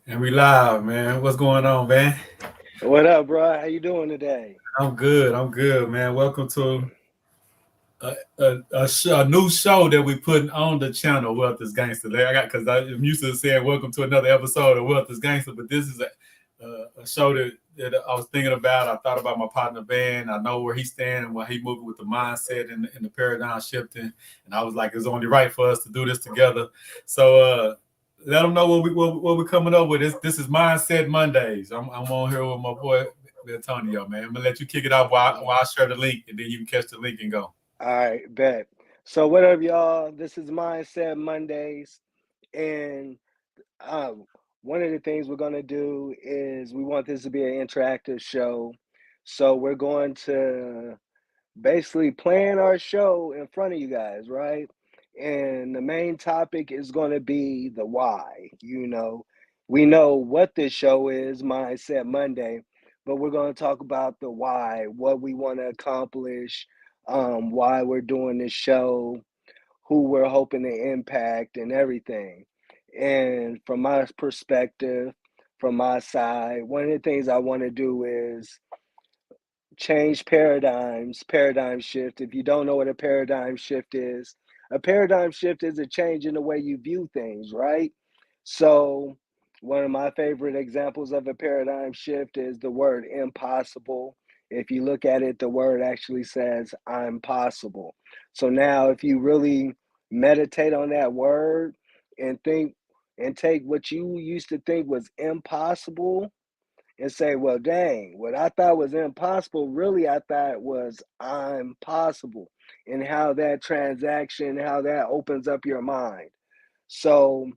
And we live, man. What's going on, man? What up, bro? How you doing today? I'm good. I'm good, man. Welcome to a new show that we putting on the channel, Wealth is Gangster. I got because I'm used to saying welcome to another episode of Wealth is Gangster, but this is a show that I was thinking about. I thought about my partner Van. I know where he's standing, where he moving with the mindset and the paradigm shifting, and I was like, it's only right for us to do this together. So let them know what we're coming up with. This is Mindset Mondays. I'm on here with my boy Vantonio, man. I'm gonna let you kick it off while I share the link, and then you can catch the link and go. All right, bet. So, what up, y'all? This is Mindset Mondays, and um, one of the things we're gonna do is we want this to be an interactive show. So, we're going to basically plan our show in front of you guys, right? And the main topic is going to be the why. We know what this show is, Mindset Monday, but we're going to talk about the why, what we want to accomplish, why we're doing this show, who we're hoping to impact, and everything. And from my perspective, from my side, one of the things I want to do is change paradigms, paradigm shift. If you don't know what a paradigm shift is a change in the way you view things, right? So, one of my favorite examples of a paradigm shift is the word impossible. If you look at it, the word actually says, I'm possible. So, now if you really meditate on that word and think and take what you used to think was impossible and say, well, dang, what I thought was impossible, really, I thought was I'm possible, and how that transaction, how that opens up your mind. So,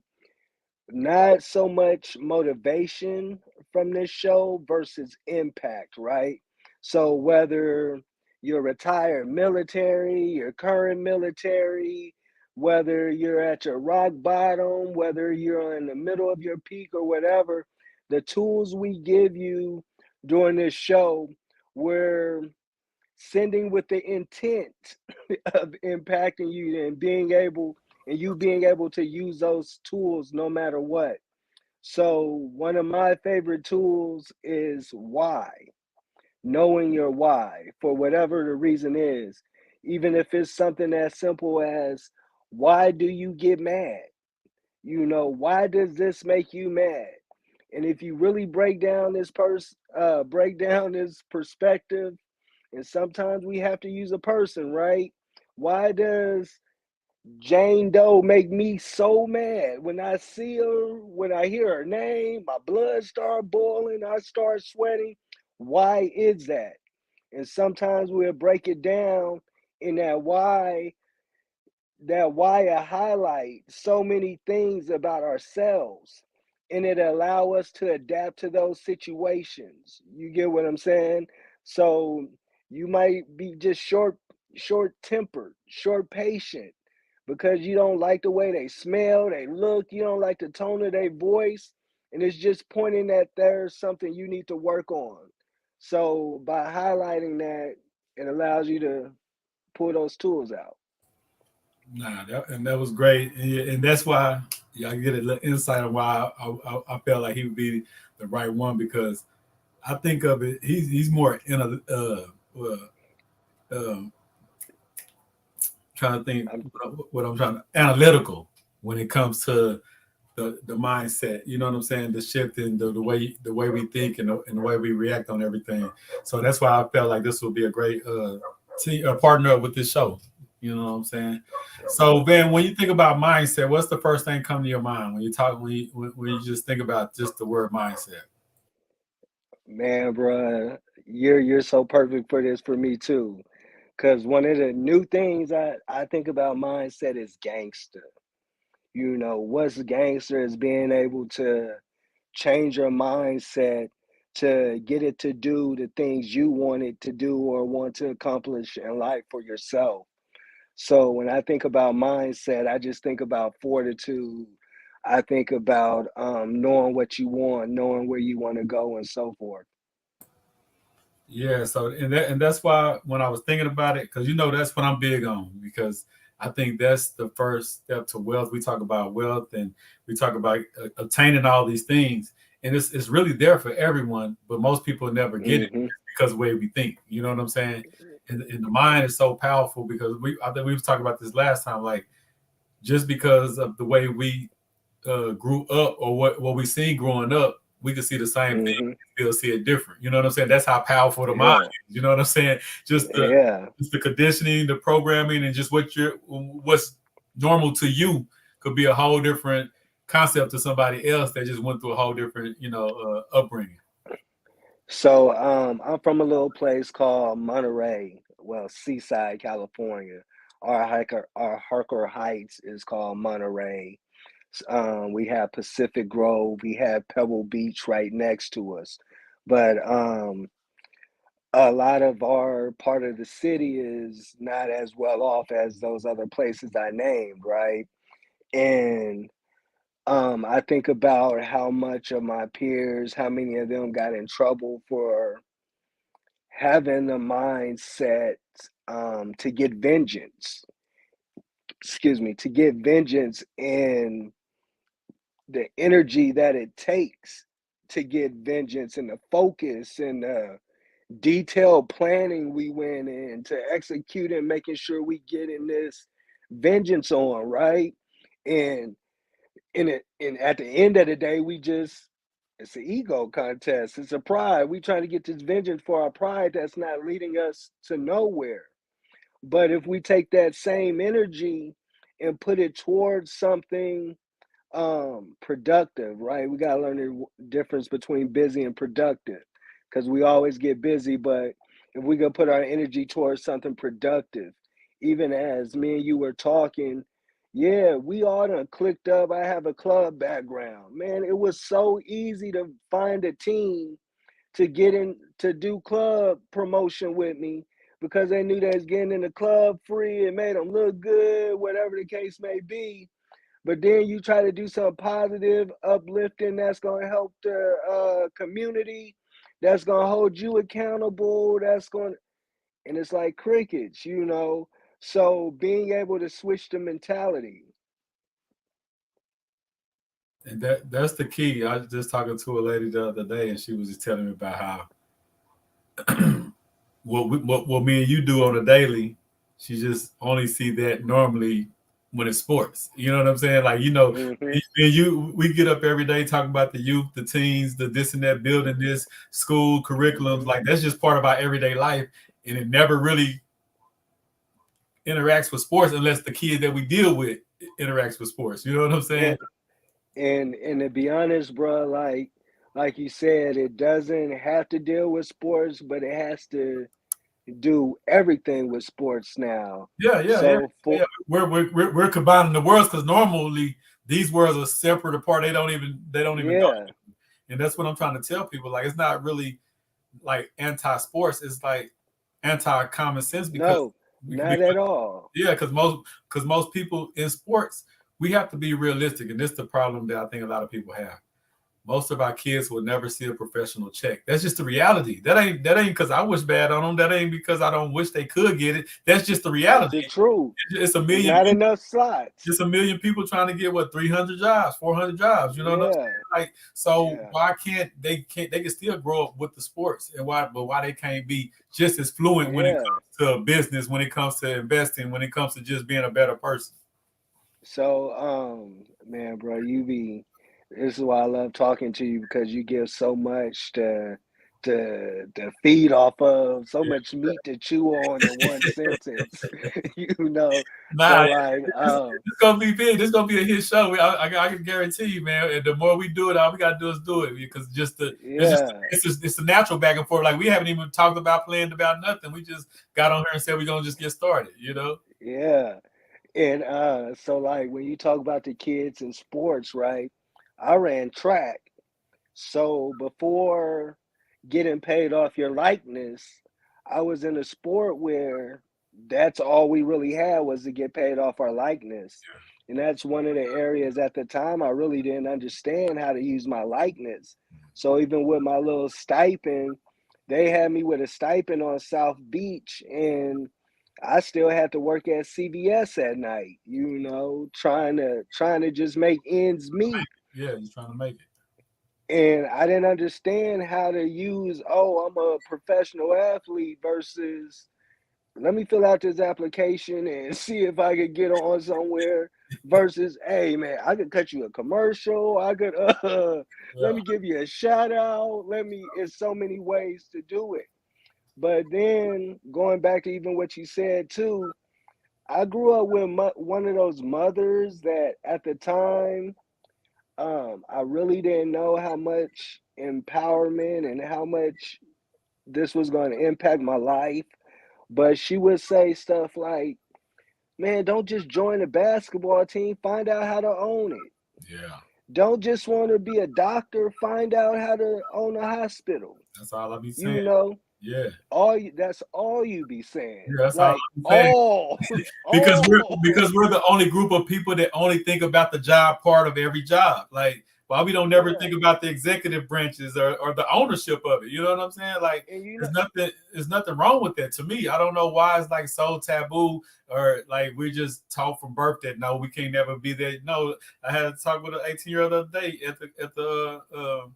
not so much motivation from this show versus impact, right? So, whether you're retired military, you're current military, whether you're at your rock bottom, whether you're in the middle of your peak or whatever, the tools we give you during this show, we're sending with the intent of impacting you and you being able to use those tools no matter what. So, one of my favorite tools is why, knowing your why for whatever the reason is, even if it's something as simple as why do you get mad? Why does this make you mad? And if you really break down this perspective, and sometimes we have to use a person, right? Why does Jane Doe make me so mad? When I see her, when I hear her name, my blood start boiling, I start sweating. Why is that? And sometimes we'll break it down in that why I highlight so many things about ourselves, and it allow us to adapt to those situations. You get what I'm saying? So you might be just short tempered, short patient, because you don't like the way they smell, they look, you don't like the tone of their voice, and it's just pointing that there's something you need to work on. So by highlighting that, it allows you to pull those tools out. And that was great, and that's why I get a little insight on why I felt like he would be the right one because I think of it. He's more in a uh, trying to think I'm what I'm trying to analytical when it comes to the mindset. You know what I'm saying? The shift in the way we think and the way we react on everything. So that's why I felt like this would be a great partner with this show. You know what I'm saying? So Ben, when you think about mindset, what's the first thing come to your mind when you talk when you just think about just the word mindset? Man, bruh, you're so perfect for this for me too. Cause one of the new things I think about mindset is gangster. What's gangster is being able to change your mindset to get it to do the things you want it to do or want to accomplish in life for yourself. So when I think about mindset, I just think about fortitude. I think about knowing what you want, knowing where you want to go, and so forth. Yeah, so and that's why when I was thinking about it, because that's what I'm big on because I think that's the first step to wealth. We talk about wealth and we talk about obtaining all these things, and it's really there for everyone, but most people never get it Mm-hmm. because of the way we think. You know what I'm saying? And the mind is so powerful because I think we was talking about this last time. Like just because of the way we grew up or what we seen growing up, we could see the same thing, Mm-hmm. still see it different. You know what I'm saying? That's how powerful the mind Yeah. is. You know what I'm saying? Just the Yeah. just the conditioning, the programming, and just what's normal to you could be a whole different concept to somebody else that just went through a whole different, upbringing. So I'm from a little place called Monterey, well, Seaside, California. Our Harker Heights is called Monterey. We have Pacific Grove, we have Pebble Beach right next to us. But a lot of our part of the city is not as well off as those other places I named, right? And I think about how much of my peers, how many of them got in trouble for having the mindset to get vengeance. Excuse me, to get vengeance and the energy that it takes to get vengeance and the focus and the detailed planning we went in to execute and making sure we get in this vengeance on, right? And and at the end of the day, we just it's an ego contest. It's a pride. We trying to get this vengeance for our pride that's not leading us to nowhere. But if we take that same energy and put it towards something productive, right? We got to learn the difference between busy and productive because we always get busy, but if we can put our energy towards something productive, even as me and you were talking, yeah, we all done clicked up. I have a club background, man. It was so easy to find a team to get in to do club promotion with me because they knew they was getting in the club free. It made them look good, whatever the case may be. But then you try to do something positive, uplifting, that's going to help the community, that's going to hold you accountable, that's going to, and it's like crickets, you know. So being able to switch the mentality. And that's the key. I was just talking to a lady the other day, and she was just telling me about how what me and you do on a daily, she just only see that normally when it's sports. You know what I'm saying? Like Mm-hmm. me and you, we get up every day talking about the youth, the teens, the this and that, building this school curriculums. Mm-hmm. Like that's just part of our everyday life, and it never really interacts with sports unless the kids that we deal with interacts with sports. You know what I'm saying? And, and to be honest, bro, like you said, it doesn't have to deal with sports, but it has to do everything with sports now. Yeah, yeah, So for yeah. We're combining the worlds because normally these worlds are separate apart. They don't even know. yeah, And that's what I'm trying to tell people. Like it's not really like anti-sports. It's like anti-common sense no, not because at all. yeah, because most people in sports we have to be realistic, and this is the problem that I think a lot of people have. Most of our kids will never see a professional check. That's just the reality. That ain't because I wish bad on them. That ain't because I don't wish they could get it. That's just the That's reality. the truth. It's a It's million not people. enough slots. It's a million people trying to get what 300 jobs, 400 jobs. You know what I'm Yeah, saying? Like, so yeah, why can't they can still grow up with the sports and why they can't be just as fluent when it yeah. comes to business, when it comes to investing, when it comes to just being a better person? So, man, bro, this is why I love talking to you because you give so much to feed off of, so much meat to chew on in one sentence, you know. So Nah, like, it's gonna be big. This gonna be a hit show. I can guarantee you, man. And the more we do it, all we gotta do is do it because yeah. it's a natural back and forth. Like we haven't even talked about planned about nothing. We just got on here and said we're gonna just get started. You know? Yeah. And so like when you talk about the kids in sports, right? I ran track. So before getting paid off your likeness, I was in a sport where that's all we really had was to get paid off our likeness. And that's one of the areas at the time I really didn't understand how to use my likeness. So even with my little stipend, they had me with a stipend on South Beach and I still had to work at CVS at night, trying to just make ends meet. Yeah, he's trying to make it. And I didn't understand how to use, oh, I'm a professional athlete versus let me fill out this application and see if I could get on somewhere versus, hey man, I could cut you a commercial. I could let Yeah, me give you a shout out. It's so many ways to do it. But then going back to even what you said too, I grew up with one of those mothers that at the time, I really didn't know how much empowerment and how much this was going to impact my life. But she would say stuff like, man, don't just join a basketball team, find out how to own it. yeah. Don't just want to be a doctor, find out how to own a hospital. That's all I be You saying. know, Yeah, that's all you be saying. yeah. That's all I Like be saying. all, because we're all. because we're the only group of people that only think about the job part of every job. Like, why we don't never Yeah. think about the executive branches or the ownership of it. You know what I'm saying? Like, And there's nothing wrong with that to me. I don't know why it's like so taboo or like we're just taught from birth that no, we can't never be there. No, I had to talk with an 18-year-old the other day at the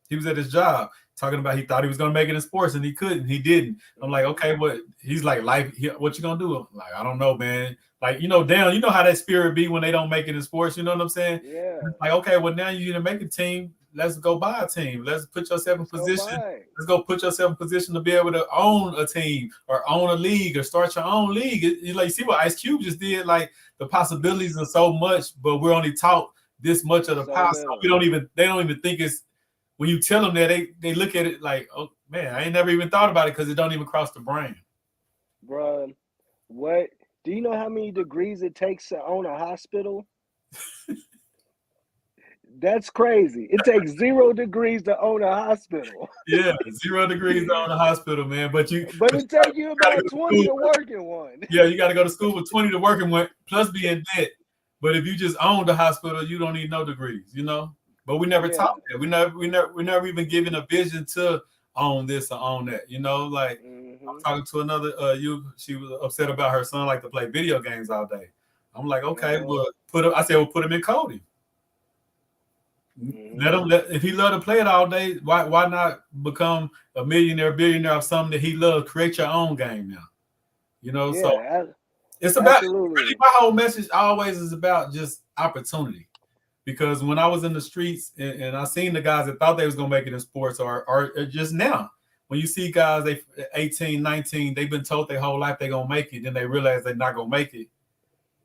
he was at his job talking about he thought he was gonna make it in sports and he couldn't. He didn't. I'm like, mm-hmm. okay, what? He's like, life. What you gonna do? I'm like, I don't know, man. Like, down. You know how that spirit be when they don't make it in sports. You know what I'm saying? Yeah. Like, okay, well now you need to make a team. Let's go buy a team. Let's put yourself in Let's go position. buy it. Let's go put yourself in position to be able to own a team or own a league or start your own league. Like, you see what Ice Cube just did? Like, the possibilities are so much, but we're only taught this much of the So power. So little. they don't even think it's when you tell them that they look at it like, oh man, I ain't never even thought about it because it don't even cross the brain. Bruh, what do you know how many degrees it takes to own a hospital? That's crazy. It takes 0 degrees to own a hospital. Yeah, 0 degrees on the hospital, man. But you, But but it take you you gotta about go to 20 school. to work in one. Yeah, you got to go to school with 20 to working with, plus be in debt. But if you just own the hospital, you don't need no degrees. But we never Yeah. taught that. We never even given a vision to own this or own that. Like I'm Mm-hmm. talking to another she was upset about her son like to play video games all day. I'm like, okay, Uh-huh. well, put him in coding. Let Mm-hmm. him if he love to play it all day, why not become a millionaire, billionaire of something that he loves? Create your own game now. So Yeah, it's about really absolutely. my whole message always is about just opportunity. Because when I was in the streets and I seen the guys that thought they was gonna make it in sports or just now, when you see guys they 18, 19, they've been told their whole life they're gonna make it, then they realize they're not gonna make it.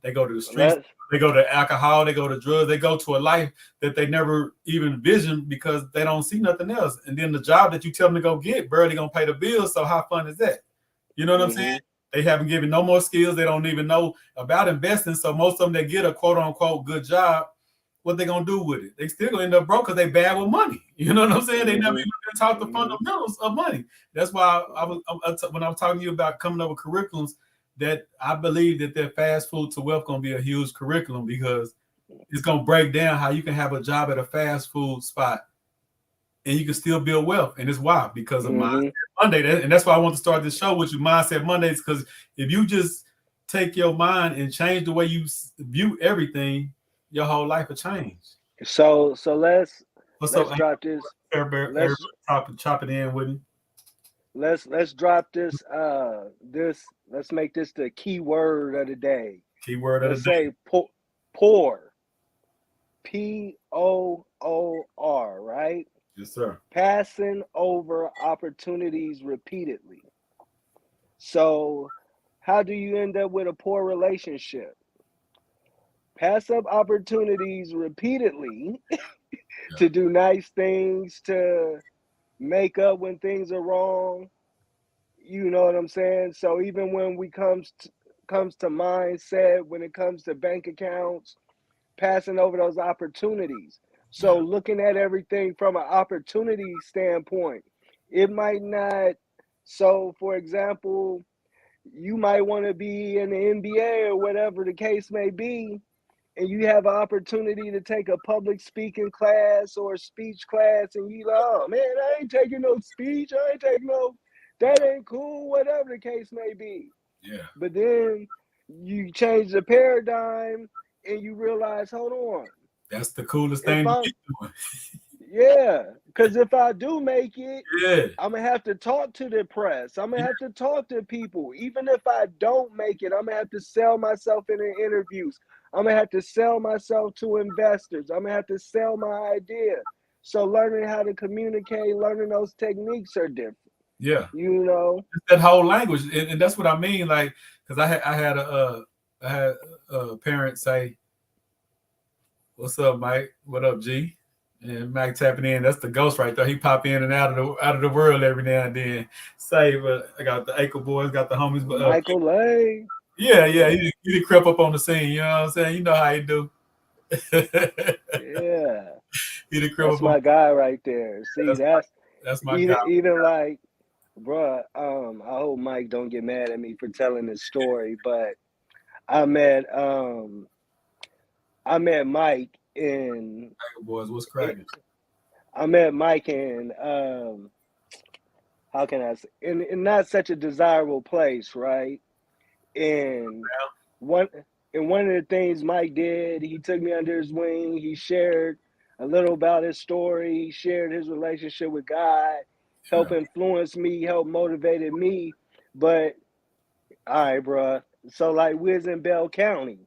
They go to the streets, Let's they go to alcohol, they go to drugs, they go to a life that they never even envisioned because they don't see nothing else. And then the job that you tell them to go get barely gonna pay the bills. So how fun is that? You know what I'm saying? mm-hmm. They haven't given no more skills. They don't even know about investing. So most of them that get a quote unquote good job, what they gonna do with it? They still gonna end up broke because they bad with money. You know what I'm saying? They never Mm-hmm. even been taught the Mm-hmm. fundamentals of money. That's why when I was talking to you about coming up with curriculums, that I believe that fast food to wealth gonna be a huge curriculum because it's gonna break down how you can have a job at a fast food spot and you can still build wealth. And it's why because of Mindset Mm-hmm. Monday. And that's why I want to start this show with you, Mindset Mondays, because if you just take your mind and change the way you view everything, your whole life will change. So What's up, let's drop this. everybody? Let's Chop it in with me. let's drop this let's make this the key word of the day. Keyword of the Let's day. say poor. POOR, right? Yes, sir. Passing over opportunities repeatedly. So, how do you end up with a poor relationship? Pass up opportunities repeatedly Yeah. to do nice things, to make up when things are wrong. You know what I'm saying? So even when we comes to mindset, when it comes to bank accounts, passing over those opportunities. So Yeah. looking at everything from an opportunity standpoint, it might not. So, for example, you might want to be in the NBA or whatever the case may be, and you have an opportunity to take a public speaking class or a speech class, and you like, oh man, I ain't taking no speech, I ain't taking no, that ain't cool, whatever the case may be. Yeah. But then you change the paradigm and you realize, hold on, That's the coolest if thing to I'm keep doing. yeah, because if I do make it, Yeah. I'm gonna have to talk to the press. I'm gonna Yeah. have to talk to people. Even if I don't make it, I'm gonna have to sell myself in the interviews. I'm gonna have to sell myself to investors. I'm gonna have to sell my idea. So learning how to communicate, learning those techniques are different. Yeah. You know? That whole language, and that's what I mean. Like, because I had a parent say, "What's up, Mike? What up, G?" And Mike tapping in. That's the ghost right there. He pop in and out of the world every now and then. Say, but I got the Acre boys, got the homies. But Michael Lay. yeah, yeah, Yeah. he did crept up on the scene. You know what I'm saying? You know how he do. Yeah. He did crept That's up on. my guy right there. See, That's my that's that's my guy. even like, bruh, I hope Mike don't get mad at me for telling this story, but I met um I met Mike in Acre boys, what's cracking? I met Mike in how can I say in not such a desirable place, right? And one one of the things Mike did, he took me under his wing. He shared a little about his story. He shared his relationship with God, Yeah, helped influence me, helped motivated me. But all right, bruh. So like we was in Bell County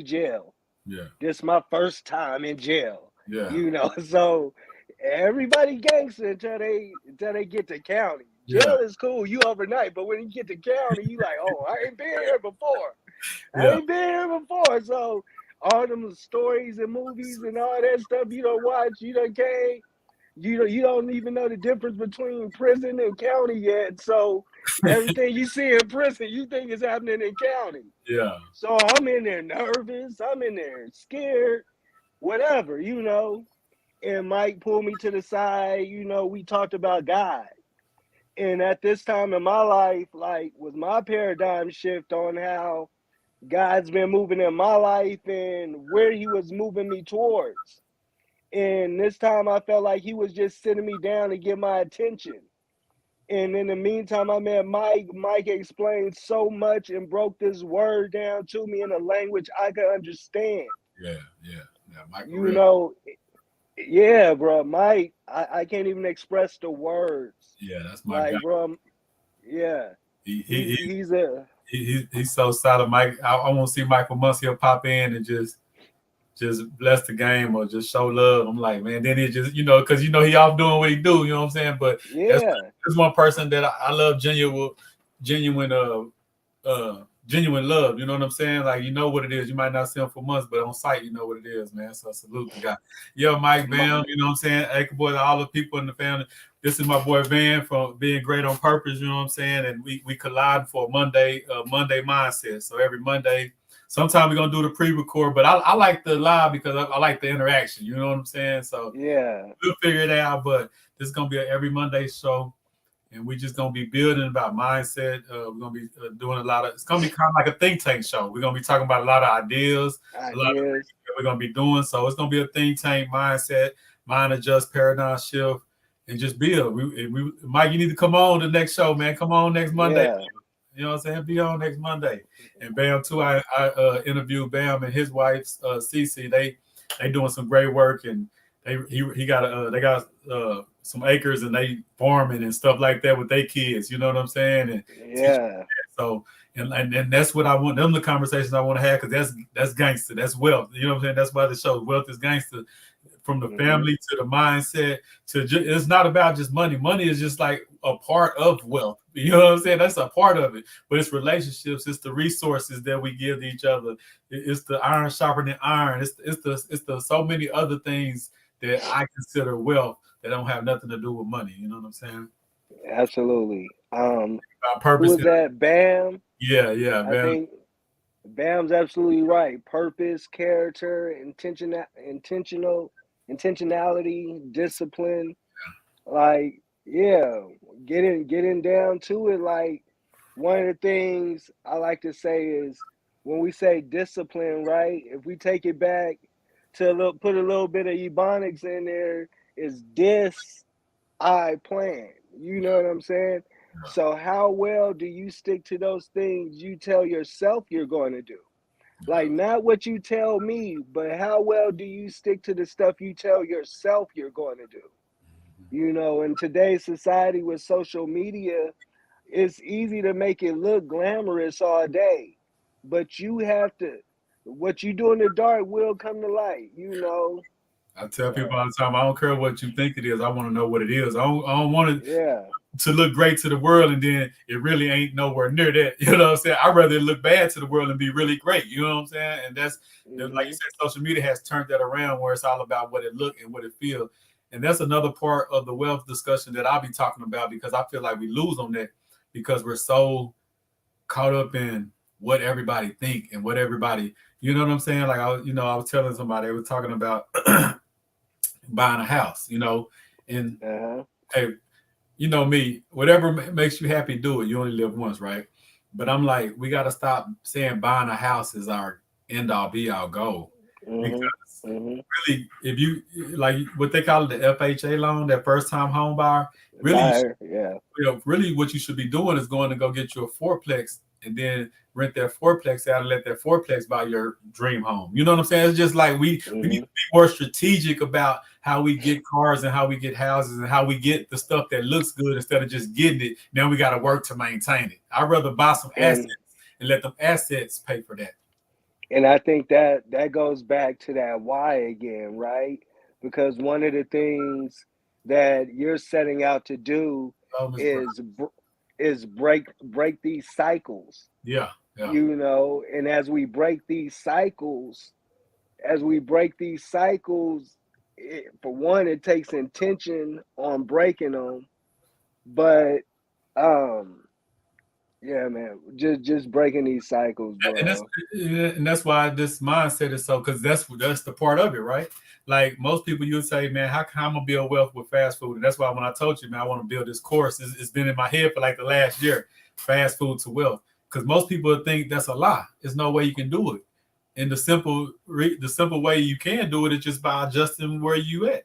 jail. yeah, This is my first time in jail. yeah, You know, so everybody gangster until they get to county. yeah, Jail is cool, you overnight, but when you get to county, you like, oh, I ain't been here before. I yeah, ain't been here before. So all them stories and movies and all that stuff you don't watch, you don't came, you don't even know the difference between prison and county yet. So everything you see in prison, you think is happening in county. yeah, So I'm in there nervous, I'm in there scared, whatever, you know. And Mike pulled me to the side, you know, we talked about God. And at this time in my life, like, was my paradigm shift on how God's been moving in my life and where he was moving me towards. And this time I felt like he was just sitting me down to get my attention. And in the meantime, I met Mike. Mike explained so much and broke this word down to me in a language I could understand. yeah, yeah, yeah. Michael You Real. know, yeah, bro. Mike, I can't even express the words. Yeah, that's my guy. Like, bro, yeah, He he he, he's a he's so solid. Mike, I want to see Michael Muncy pop in and just bless the game or just show love. I'm like, man, then he just, because he off doing what he do, you know what I'm saying? But that's yeah, that's one person that I love genuine genuine love. You know what I'm saying? Like, you know what it is. You might not see him for months, but on site, you know what it is, man. So salute the guy. Yo, Mike Bam, you know what I'm saying? Acre boy, all the people in the family. This is my boy Van from Being Great on Purpose, you know what I'm saying? And we collide for Monday mindset. So every Monday, sometimes we're gonna do the pre-record, but I like the live because I like the interaction, you know what I'm saying? So yeah, we'll figure it out, but this is gonna be an every Monday show and we're just gonna be building about mindset. We're gonna be doing a lot of. It's gonna be kind of like a think tank show. We're gonna be talking about a lot of ideas, a lot of things ideas, that we're gonna be doing. So it's gonna be a think tank mindset, mind adjust, paradigm shift, and just build. Mike, you need to come on the next show, man. Come on next Monday. yeah, You know what I'm saying? Be on next Monday. And Bam too. I interviewed Bam and his wife Cece. They doing some great work and he got they got some acres and they farming and stuff like that with their kids. You know what I'm saying? And teach yeah, so and that's what I want. Them the conversations I want to have because that's gangster. That's wealth. You know what I'm saying? That's why the show wealth is gangster. From the hmm family to the mindset to it's not about just money. Money is just like a part of wealth. You know what I'm saying? That's a part of it. But it's relationships. It's the resources that we give to each other. It's the iron sharpening iron. It's the so many other things that I consider wealth that don't have nothing to do with money. You know what I'm saying? absolutely. Who Purpose. is that? Bam. Yeah, yeah, I man. think Bam's absolutely right. Purpose, character, intentionality, discipline. Like, yeah, getting down to it. Like, one of the things I like to say is when we say discipline, right? If we take it back to put a little bit of ebonics in there, is this I plan. You know what I'm saying? So how well do you stick to those things you tell yourself you're going to do? Like not what you tell me, but how well do you stick to the stuff you tell yourself you're going to do? You know, in today's society with social media, it's easy to make it look glamorous all day, but you have to, what you do in the dark will come to light, you know. I tell people So all the time, I don't care what you think it is. I want to know what it is. I don't want it yeah. to look great to the world and then it really ain't nowhere near that. You know what I'm saying? I'd rather it look bad to the world and be really great. You know what I'm saying? And that's like you Mm-hmm. said, social media has turned that around where it's all about what it look and what it feel. And that's another part of the wealth discussion that I'll be talking about because I feel like we lose on that because we're so caught up in what everybody think and what everybody, you know what I'm saying? Like I was telling somebody, they were talking about buying a house, and Uh-huh. hey, you know me, whatever makes you happy, do it. You only live once, right? But I'm like, we got to stop saying buying a house is our end all be all goal. Because Mm-hmm. Mm-hmm. really, if you like what they call it, the FHA loan, that first time home buyer, really, Buyer, yeah. really what you should be doing is going to go get you a fourplex and then rent that fourplex out and let that fourplex buy your dream home. You know what I'm saying? It's just like we need Mm-hmm. to be more strategic about how we get cars and how we get houses and how we get the stuff that looks good instead of just getting it. Now we got to work to maintain it. I'd rather buy some assets And and let them assets pay for that. and I think that that goes back to that why again, right? Because one of the things that you're setting out to do Oh, Miss Brown. is break these cycles, Yeah, yeah. you know. And as we break these cycles, for one, it takes intention on breaking them, but um, yeah, man, just breaking these cycles, And that's bro. and that's why this mindset is so because that's the part of it, right? Like most people, you would say, man, how I'm gonna build wealth with fast food, and that's why when I told you, man, I want to build this course. It's been in my head for like the last year, fast food to wealth, because most people think that's a lie. There's no way you can do it, and the simple way you can do it is just by adjusting where you at.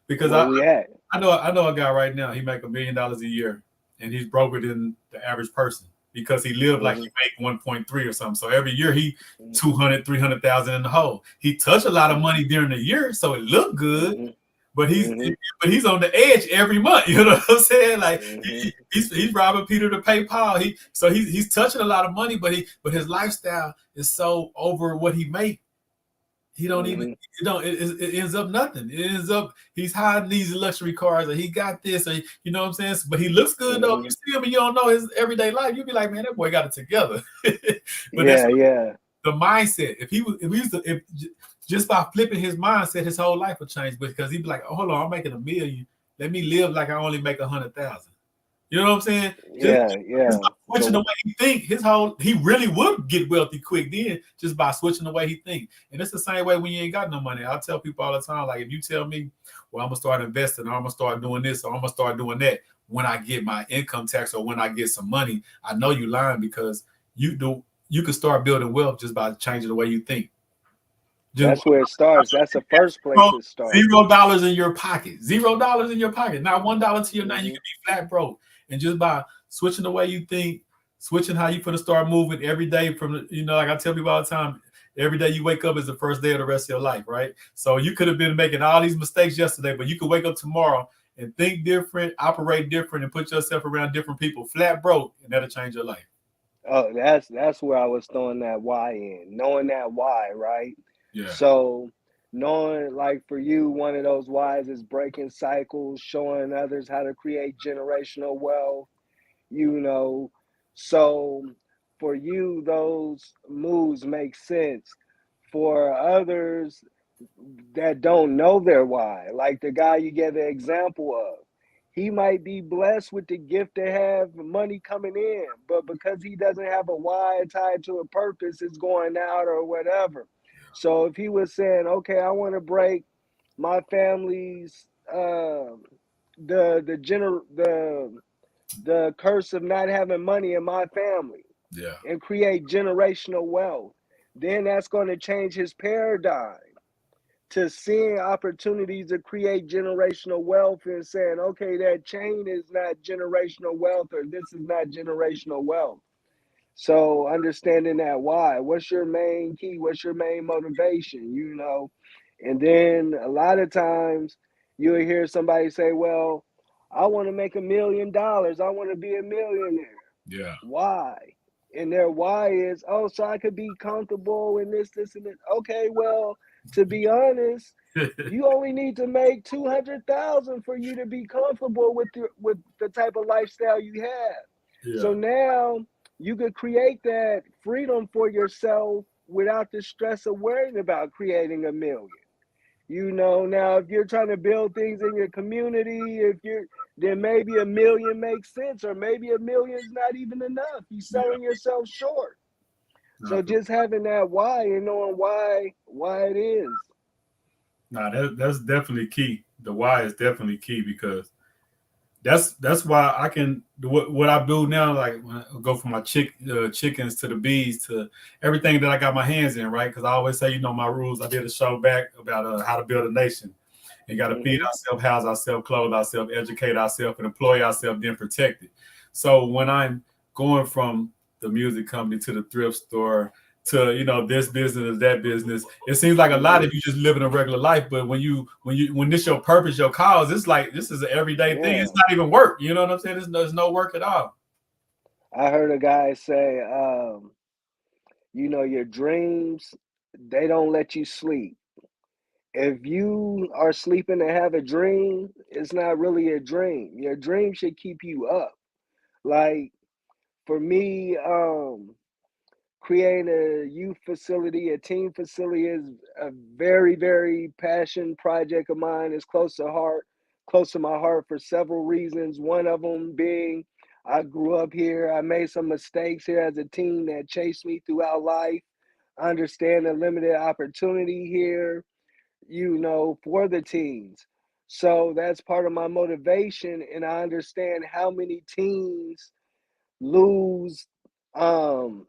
Because Where we at? I know a guy right now. He make $1 million a year, and he's broker than the average person because he lived like he Mm-hmm. make 1.3 or something. So every year he 200, 300,000 in the hole. He touched a lot of money during the year, so it looked good. Mm-hmm. But Mm-hmm. he's on the edge every month. You know what I'm saying? Like Mm-hmm. he's robbing Peter to pay Paul. He's touching a lot of money, but his lifestyle is so over what he make he don't even Mm-hmm. it ends up nothing. It ends up he's hiding these luxury cars or he got this or you know what I'm saying. But he looks good though. If you Mm-hmm. see him and you don't know his everyday life, you'll be like, man, that boy got it together. But that's Yeah, yeah. the mindset. If he used to if just by flipping his mindset, his whole life would change because he'd be like, oh, hold on, I'm making 1 million. Let me live like I only make 100,000. You know what I'm saying? Yeah, Just yeah. by switching the The way he think, he really would get wealthy quick then just by switching the way he think. And it's the same way when you ain't got no money. I tell people all the time, like if you tell me, well, I'm gonna start investing, or I'm gonna start doing this, or I'm gonna start doing that when I get my income tax or when I get some money, I know you lying because you can start building wealth just by changing the way you think. Just that's where it starts. That's the first place zero, it starts. $0 in your pocket. $0 in your pocket. Not $1 to your name. You Mm-hmm. can be flat broke. And just by switching the way you think, switching how you put to start moving every day from like I tell people all the time, every day you wake up is the first day of the rest of your life, right? So you could have been making all these mistakes yesterday, but you could wake up tomorrow and think different, operate different, and put yourself around different people, flat broke, and that'll change your life. Oh, that's where I was throwing that why in, knowing that why, right? Yeah. So knowing like for you, one of those whys is breaking cycles, showing others how to create generational wealth, you know. So for you, those moves make sense. For others that don't know their why, like the guy you gave the example of, he might be blessed with the gift to have money coming in, but because he doesn't have a why tied to a purpose, it's going out or whatever. So if he was saying, okay, I want to break my family's the the curse of not having money in my family Yeah. and create generational wealth, then that's going to change his paradigm to seeing opportunities to create generational wealth and saying, okay, that chain is not generational wealth or this is not generational wealth. So understanding that why, what's your main key? What's your main motivation? And then a lot of times you'll hear somebody say, well, I want to make $1 million. I want to be a millionaire. Yeah. Why? And their why is, oh, so I could be comfortable in this, and this. Okay, well, to be honest, you only need to make 200,000 for you to be comfortable with the type of lifestyle you have. So Yeah. now you could create that freedom for yourself without the stress of worrying about creating a million. Now if you're trying to build things in your community, then maybe a million makes sense, or maybe a million's not even enough. You're Yeah. selling yourself short. So No, just having that why and knowing why it is. that's definitely key. The why is definitely key because that's why I can do what I do now. Like when I go from my chickens to the bees to everything that I got my hands in, right? Because I always say, my rules. I did a show back about how to build a nation. You got to feed Mm-hmm. ourselves, house ourselves, clothe ourselves, educate ourselves, and employ ourselves, then protect it. So when I'm going from the music company to the thrift store to this business, that business, it seems like a lot Mm-hmm. if you just living a regular life. But when this your purpose, your cause, it's like this is an everyday thing. It's Yeah. not even work. You know what I'm saying? There's no work at all. I heard a guy say, your dreams, they don't let you sleep. If you are sleeping and have a dream, it's not really a dream. Your dream should keep you up. Like for me, creating a youth facility, a team facility is a very, very passion project of mine. It's close to my heart for several reasons. One of them being I grew up here. I made some mistakes here as a teen that chased me throughout life. I understand the limited opportunity here, for the teens. So that's part of my motivation. And I understand how many teens lose um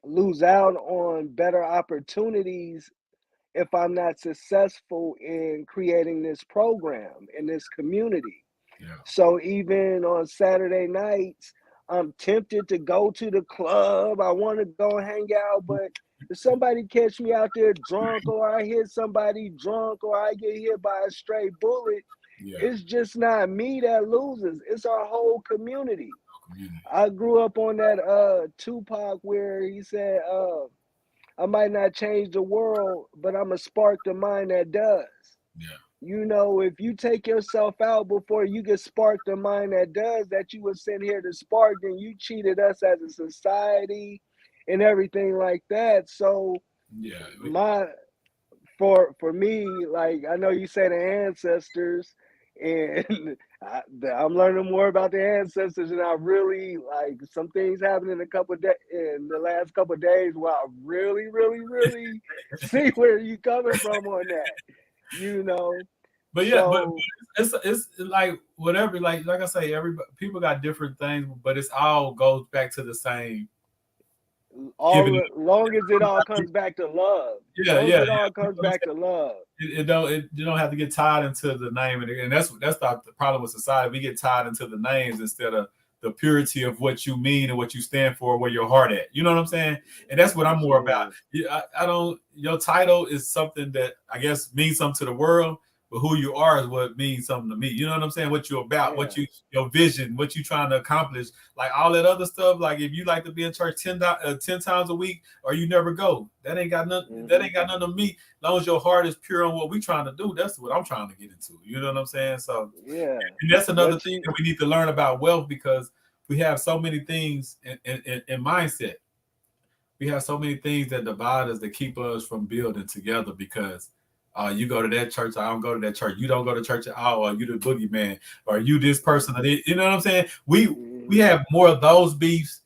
lose out on better opportunities if I'm not successful in creating this program in this community. Yeah. So even on Saturday nights, I'm tempted to go to the club. I want to go hang out, but if somebody catch me out there drunk, or I hit somebody drunk, or I get hit by a stray bullet, Yeah. it's just not me that loses. It's our whole community. Community. I grew up on that Tupac where he said, I might not change the world, but I'm a spark the mind that does. Yeah. If you take yourself out before you get sparked the mind that does, that you was sent here to spark, then you cheated us as a society and everything like that. So Yeah. my for me, like I know you say the ancestors, and I'm learning more about the ancestors, and I really like some things happened in in the last couple of days where I really, really, really see where you coming from on that, you know. But yeah, but So it's like whatever. Like I say, everybody people got different things, but it's all goes back to the same giving. long as it all comes back to love, Yeah, long as yeah, it all yeah. You know comes what I'm back to love. you don't have to get tied into the name, and that's the problem with society. We get tied into the names instead of the purity of what you mean and what you stand for, where your heart at. You know what I'm saying? And that's what I'm more about. Absolutely. Yeah, I don't. Your title is something that I guess means something to the world, but who you are is what means something to me. You know what I'm saying? What you're about, Yeah. your vision, what you trying to accomplish, like all that other stuff. Like if you like to be in church 10 times a week, or you never go, that ain't got nothing. That Mm-hmm. ain't got nothing to me. As long as your heart is pure on what we trying to do, that's what I'm trying to get into. You know what I'm saying? So, Yeah. and that's another What thing you that we need to learn about wealth because we have so many things in mindset. We have so many things that divide us that keep us from building together because you go to that church, I don't go to that church. You don't go to church at all, or you the boogeyman, or you this person, you know what I'm saying? We mm-hmm. have more of those beefs,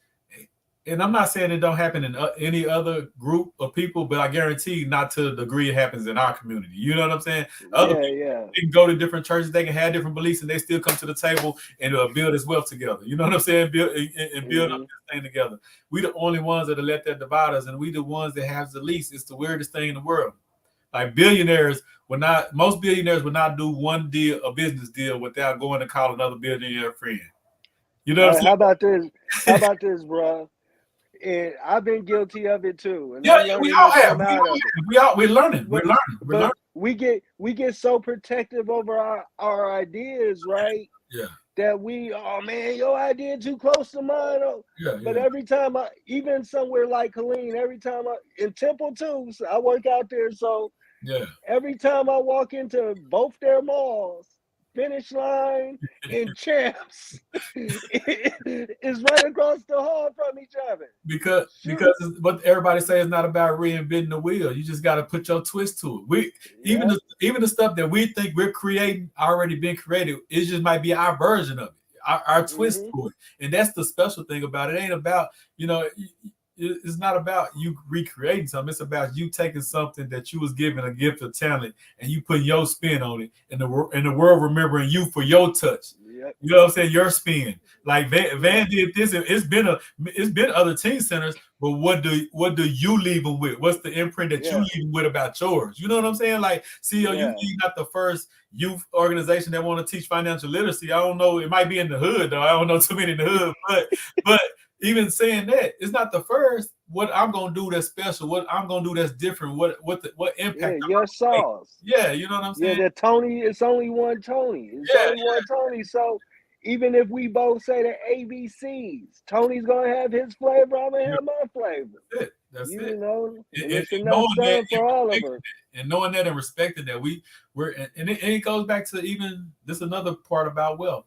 and I'm not saying it don't happen in any other group of people, but I guarantee not to the degree it happens in our community. You know what I'm saying? Other Yeah, people yeah. they can go to different churches, they can have different beliefs, and they still come to the table and build this wealth together. You know what I'm saying? Build and build up Mm-hmm. this thing together. We the only ones that let that divide us, and we the ones that have the least. It's the weirdest thing in the world. Like most billionaires would not do a business deal without going to call another billionaire friend. You know what I'm How saying? about this? How about this, bro? And I've been guilty of it too, and Yeah, I'm we learning all to have. come out of it. We're learning. We're But learning. We're learning. but we get so protective over our ideas, right? Yeah, That oh man, your idea too close to mine. Oh. yeah, But yeah, every time even somewhere like Colleen, every time in Temple too, so I work out there, so yeah. every time I walk into both their malls, Finish Line and Champs, it's right across the hall from each other. Because Shoot. what everybody say is not about reinventing the wheel. You just got to put your twist to it. Yep. Even the stuff that we think we're creating already been created. It just might be our version of it, our twist Mm-hmm. to it, and that's the special thing about it. It ain't about it's not about you recreating something. It's about you taking something that you was given a gift of talent and you putting your spin on it, and the world remembering you for your touch. Yep. You know what I'm saying? Your spin. Like Van Yep. did this. It's been other teen centers, but what do you leave them with? What's the imprint that you Yeah. leave them with about yours? You know what I'm saying? Like COU Yeah. not the first youth organization that want to teach financial literacy. I don't know. It might be in the hood though. I don't know too many in the hood, but even saying that, it's not the first. What I'm gonna do that's special, what I'm gonna do that's different, what Yeah. impact I'm Your gonna make. sauce. Yeah, you know what I'm Yeah. saying? The Tony. It's only one Tony. It's Yeah, only one Tony. So even if we both say the ABCs, Tony's gonna have his flavor. I'm gonna yeah, have my flavor. that's it. That's You it. know, and And it's enough knowing that sun for and all of respecting us. that, and knowing that and respecting that, it goes back to even this another part about wealth,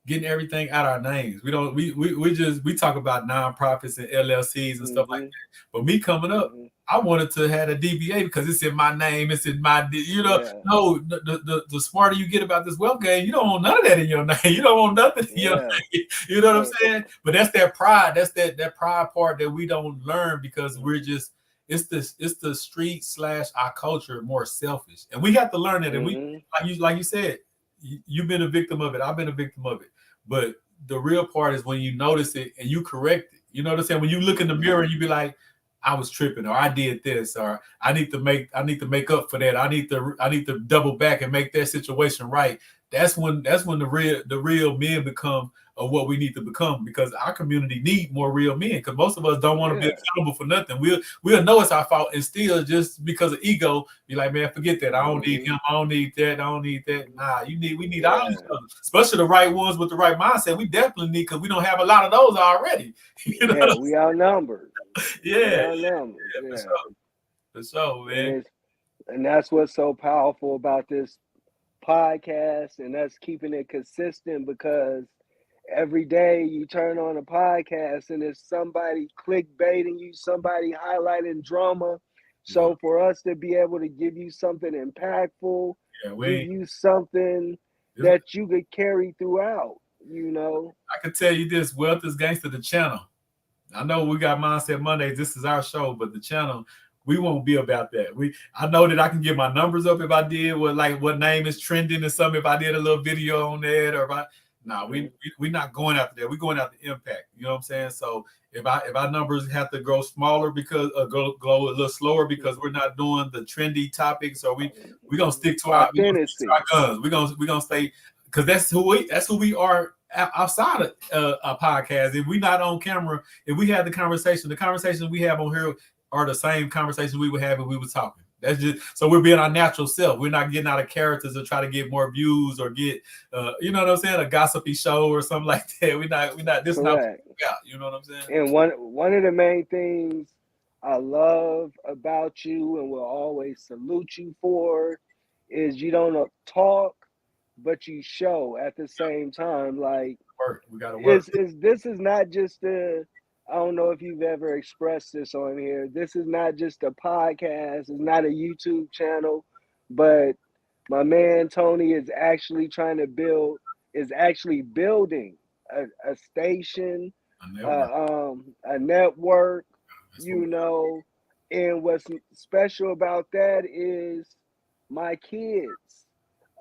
getting everything out our names. We don't we talk about nonprofits and LLCs and stuff like Mm-hmm. that. But me coming up, Mm-hmm. I wanted to have a DBA because it's in my name, it's in my Yeah. no, the smarter you get about this wealth game, you don't want none of that in your name. You don't want nothing in your Yeah. name. You know what I'm And, saying? But that's that pride. That's that pride part that we don't learn because we're just it's the street slash our culture more selfish. And we have to learn that. And we mm-hmm. like you said, you've been a victim of it. I've been a victim of it. But the real part is when you notice it and you correct it. You know what I'm saying? When you look in the mirror Mm-hmm. and you be like, I was tripping, or I did this, or I need to make up for that. I need to double back and make that situation right. That's when the real men become of what we need to become because our community need more real men because most of us don't want to be Yeah. accountable for nothing. We'll know it's our fault and still just because of ego be like, man, forget that. I don't need Mm-hmm. him. I don't need that. I don't need that. Nah, we need all each Yeah. other, especially the right ones with the right mindset. We definitely need because we don't have a lot of those already. You know what Yeah. I'm We outnumbered. saying? We Yeah, outnumbered. for Yeah. sure. For sure, And man. that's what's so powerful about this podcast and us keeping it consistent because every day you turn on a podcast and it's somebody clickbaiting you, somebody highlighting drama. Yeah, So for us to be able to give you something impactful, yeah. give you something that you could carry throughout, you know. I can tell you this: Wealth is Gangsta, the channel. I know we got Mindset Mondays. This is our show, but the channel, we won't be about that. I know that I can get my numbers up if I did what name is trending or something. If I did a little video on that, or if I, nah, we not going after that. We're going after impact. You know what I'm saying? So if our numbers have to grow smaller because grow a little slower because we're not doing the trendy topics, or we gonna stick to Authenticity. our guns. We gonna stay because that's who we are outside of a podcast. If we not on camera, if we have the conversations we have on here are the same conversations we would have if we were talking. That's just so we're being our natural self. We're not getting out of characters to try to get more views or get you know what I'm saying, a gossipy show or something like that. We're not this is not what Correct. we're about, you know what I'm saying? And one of the main things I love about you and will always salute you for is you don't talk, but you show at the same time. Like We gotta work. is this is not just a I don't know if you've ever expressed this on here. This is not just a podcast, it's not a YouTube channel, but my man Tony is actually trying to is actually building a station, A network. a network, That's what you know. And what's special about that is my kids,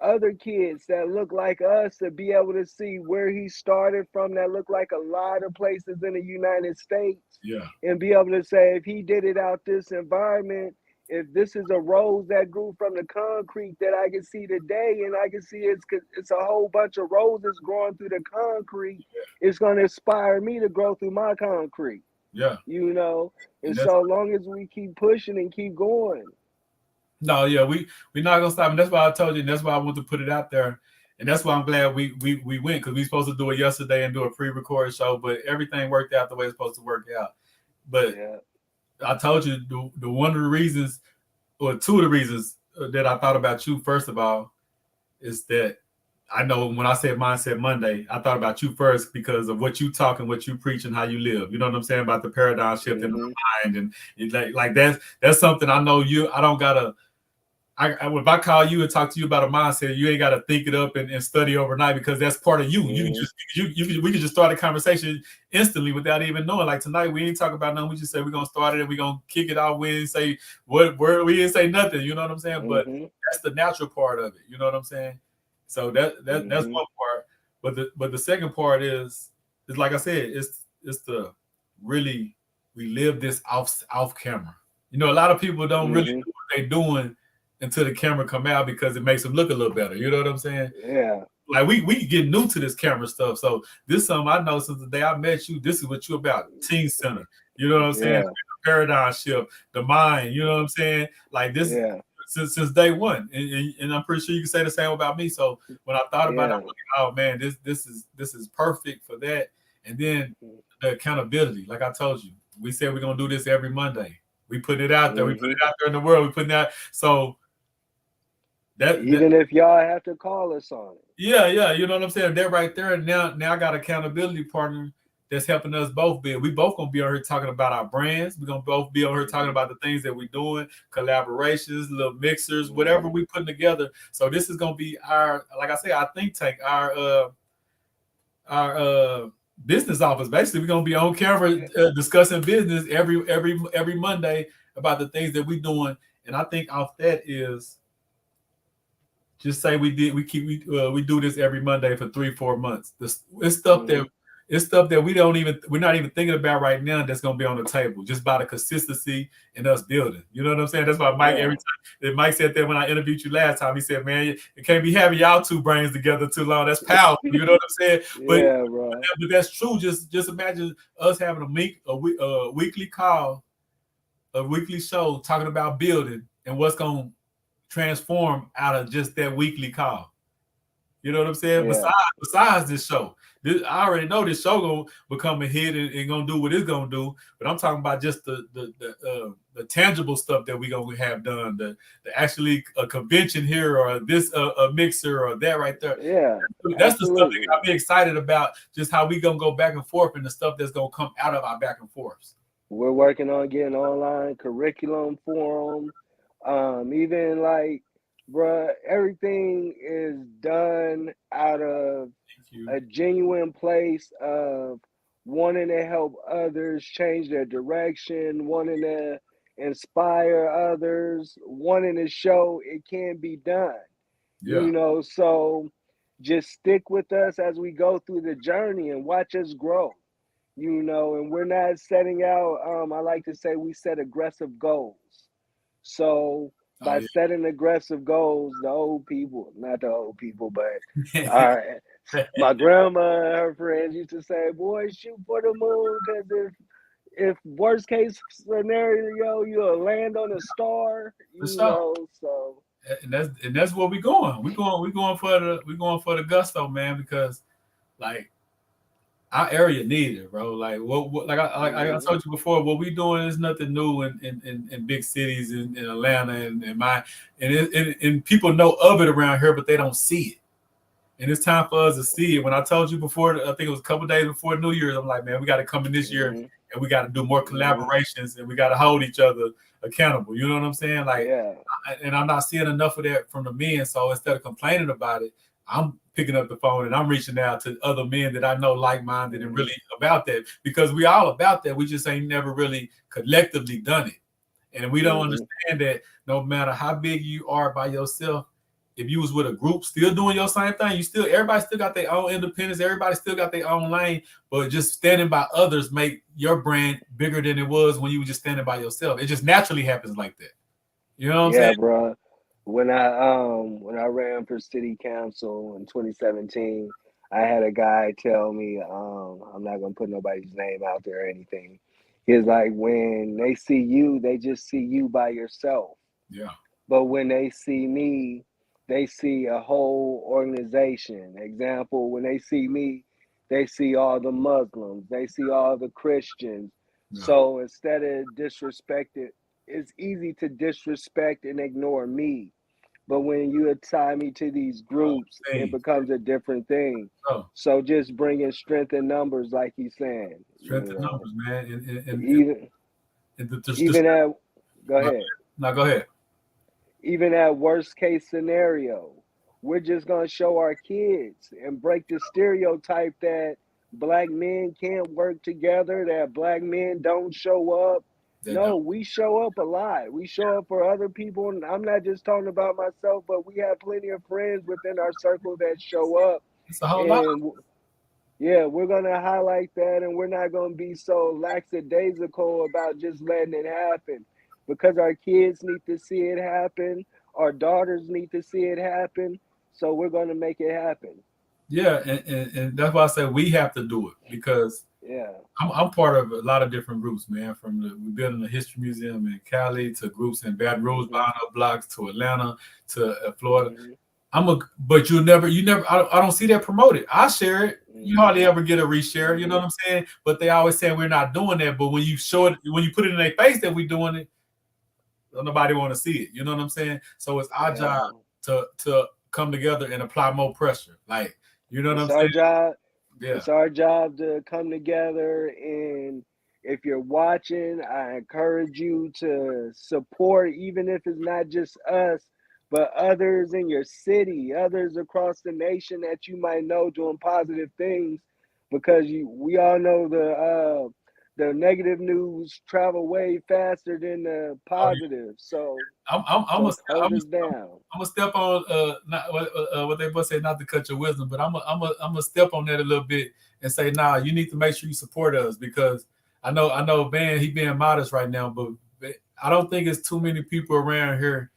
other kids that look like us, to be able to see where he started from, that look like a lot of places in the United States, yeah. and be able to say if he did it out this environment, if this is a rose that grew from the concrete that I can see today, and I can see it's a whole bunch of roses growing through the concrete, it's going to inspire me to grow through my concrete. Yeah. And so long as we keep pushing and keep going. No, yeah, we're not gonna stop, and that's why I told you, and that's why I want to put it out there, and that's why I'm glad we went, because we supposed to do it yesterday and do a pre-recorded show, but everything worked out the way it's supposed to work out. But yeah. I told you the one of the reasons, or two of the reasons that I thought about you first of all, is that I know when I said Mindset Monday, I thought about you first because of what you talk and what you preach and how you live. You know what I'm saying about the paradigm shift in the mind, and like that's something I know you. I don't gotta. If I call you and talk to you about a mindset, you ain't got to think it up and study overnight, because that's part of you. You can just we can just start a conversation instantly without even knowing. Like tonight, we ain't talk about nothing. We just say we're gonna start it and we're gonna kick it off. We didn't say what word. We didn't say nothing. You know what I'm saying? But that's the natural part of it. You know what I'm saying? So that's one part. But the second part is like I said, it's the really we live this off camera. You know, a lot of people don't really do what they're doing until the camera come out, because it makes them look a little better. You know what I'm saying? Yeah. Like we get new to this camera stuff. So this is something I know since the day I met you. This is what you're about. Teen Center. You know what I'm saying? The paradigm shift, the mind. You know what I'm saying? Like this since day one. And I'm pretty sure you can say the same about me. So when I thought about it, I'm like, oh man, this is perfect for that. And then the accountability. Like I told you, we said we're gonna do this every Monday. We put it out there. We put it out there in the world. We put it out. So even if y'all have to call us on it. Yeah, you know what I'm saying? That right there. And now I got an accountability partner that's helping us both build. We both gonna be on here talking about our brands. We're gonna both be on here talking about the things that we're doing, collaborations, little mixers, whatever we putting together. So this is gonna be our, like I say, our think tank, our business office. Basically, we're gonna be on camera discussing business every Monday about the things that we're doing. And I think off that is, just say we do this every Monday for 3-4 months. It's stuff that we're not even thinking about right now, that's gonna be on the table, just by the consistency and us building. You know what I'm saying? That's why Mike, every time that Mike said that when I interviewed you last time, he said, man, it can't be having y'all two brains together too long. That's powerful. You know what I'm saying? But that's true. Just imagine us having a weekly call, a weekly show talking about building and what's gonna transform out of just that weekly call. You know what I'm saying? Besides this show, I already know this show gonna become a hit and gonna do what it's gonna do. But I'm talking about just the tangible stuff that we gonna have done. The actually a convention here, or this a mixer, or that right there. Yeah, that's the stuff that got me excited about. Just how we gonna go back and forth, and the stuff that's gonna come out of our back and forths. We're working on getting online curriculum for them. Even like, bruh, everything is done out of a genuine place of wanting to help others change their direction, wanting to inspire others, wanting to show it can be done. You know, so just stick with us as we go through the journey and watch us grow. You know, and we're not setting out, I like to say we set aggressive goals. So by setting aggressive goals, the old people, not the old people, but my grandma and her friends used to say, boy, shoot for the moon, because if worst case scenario, you'll land on a star, you know, so. And that's where we're going. We're going for the gusto, man, because like our area needs it, bro. Like what like I told you before, what we doing is nothing new in big cities in Atlanta and people know of it around here, but they don't see it. And it's time for us to see it. When I told you before, I think it was a couple days before New Year's, I'm like, man, we got to come in this year and we got to do more collaborations and we got to hold each other accountable. You know what I'm saying? Like, and I'm not seeing enough of that from the men. So instead of complaining about it, I'm picking up the phone and I'm reaching out to other men that I know like-minded and really about that, because we all about that. We just ain't never really collectively done it. And we don't understand that no matter how big you are by yourself, if you was with a group still doing your same thing, everybody still got their own independence, everybody still got their own lane, but just standing by others make your brand bigger than it was when you were just standing by yourself. It just naturally happens like that. You know what I'm saying? Yeah, bro. When I ran for city council in 2017, I had a guy tell me, I'm not gonna put nobody's name out there or anything. He's like, when they see you, they just see you by yourself. Yeah, But when they see me, they see a whole organization. Example, when they see me, they see all the Muslims, they see all the Christians. yeah. So instead of disrespected, it's easy to disrespect and ignore me. But when you tie me to these Oh, groups, it things. becomes a different thing. So So just bringing strength in numbers, like he's saying, strength in numbers, man, even and the even at go my, ahead. now go ahead. Even at worst case scenario, we're just going to show our kids and break the stereotype that black men can't work together, that black men don't show up. They don't. No, we show up a lot. We show up for other people. And I'm not just talking about myself, but we have plenty of friends within our circle that show up. It's a whole lot. And yeah, we're gonna highlight that, and we're not gonna be so lackadaisical about just letting it happen, because our kids need to see it happen, our daughters need to see it happen, so we're gonna make it happen. Yeah, and that's why I say we have to do it because Yeah. I'm part of a lot of different groups, man. From we building a history museum in Cali to groups in Baton Rouge, Mhm. buying up blocks to Atlanta to Florida. Mhm. But you never. I don't see that promoted. I share it. You hardly Mhm. ever get a reshare. You know what Mhm. I'm saying? But they always say we're not doing that. But when you show it, when you put it in their face that we're doing it, nobody want to see it. You know what I'm saying? So it's our job Yeah. to come together and apply more pressure. Like you know what It's I'm our saying? job. Yeah. It's our job to come together. And if you're watching, I encourage you to support, even if it's not just us, but others in your city, others across the nation that you might know doing positive things, because we all know the negative news travel way faster than the Oh yeah. positive. So I'm a, so hold us down. I'm gonna step on not what they both say not to cut your wisdom, but I'm gonna step on that a little bit and say, nah, you need to make sure you support us because I know Van he being modest right now, but I don't think it's too many people around here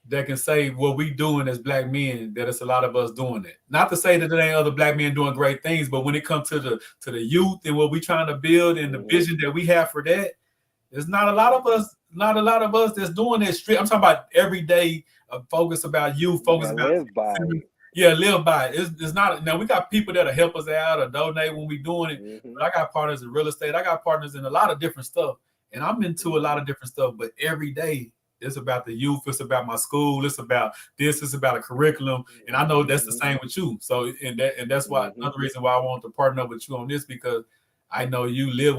that can say what we doing as black men that it's a lot of us doing it. Not to say that there ain't other black men doing great things, but when it comes to the youth and what we trying to build and the Hmm. vision that we have for that, there's not a lot of us, not a lot of us that's doing that street. I'm talking about every day focus about you, focus That about live by it. yeah, live by it. It's not now we got people that'll help us out or donate when we doing it. Hmm. But I got partners in real estate, I got partners in a lot of different stuff. And I'm into a lot Hmm. of different stuff, but every day it's about the youth, it's about my school, it's about this, it's about a curriculum. And I know that's the Hmm. same with you. So and that's why Hmm. another reason why I want to partner up with you on this because I know you live